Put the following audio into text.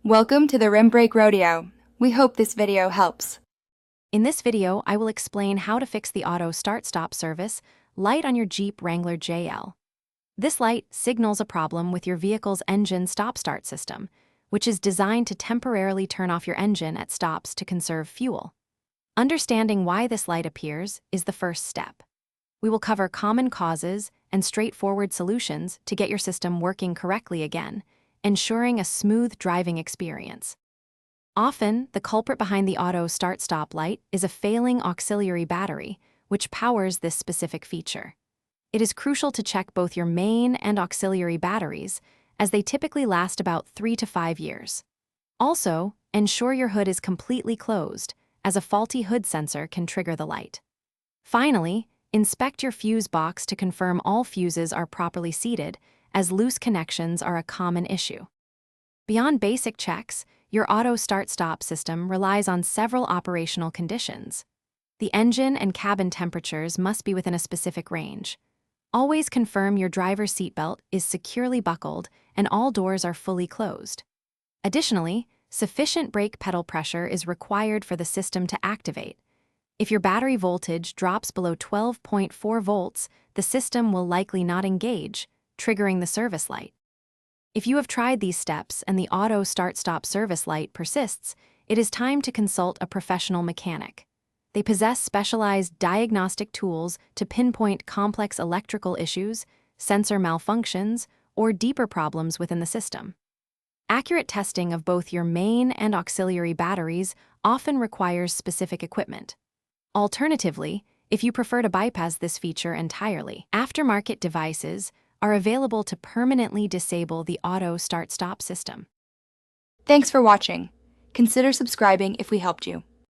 Welcome to the Rim Brake Rodeo. We hope this video helps. In this video, I will explain how to fix the auto start-stop service light on your Jeep Wrangler JL. This light signals a problem with your vehicle's engine stop-start system, which is designed to temporarily turn off your engine at stops to conserve fuel. Understanding why this light appears is the first step. We will cover common causes and straightforward solutions to get your system working correctly again, ensuring a smooth driving experience. Often, the culprit behind the auto start-stop light is a failing auxiliary battery, which powers this specific feature. It is crucial to check both your main and auxiliary batteries, as they typically last about 3 to 5 years. Also, ensure your hood is completely closed, as a faulty hood sensor can trigger the light. Finally, inspect your fuse box to confirm all fuses are properly seated, as loose connections are a common issue. Beyond basic checks, your auto start-stop system relies on several operational conditions. The engine and cabin temperatures must be within a specific range. Always confirm your driver's seatbelt is securely buckled and all doors are fully closed. Additionally, sufficient brake pedal pressure is required for the system to activate. If your battery voltage drops below 12.4 volts, the system will likely not engage, triggering the service light. If you have tried these steps and the auto start-stop service light persists, it is time to consult a professional mechanic. They possess specialized diagnostic tools to pinpoint complex electrical issues, sensor malfunctions, or deeper problems within the system. Accurate testing of both your main and auxiliary batteries often requires specific equipment. Alternatively, if you prefer to bypass this feature entirely, aftermarket devices are available to permanently disable the auto start-stop system. Thanks for watching. Consider subscribing if we helped you.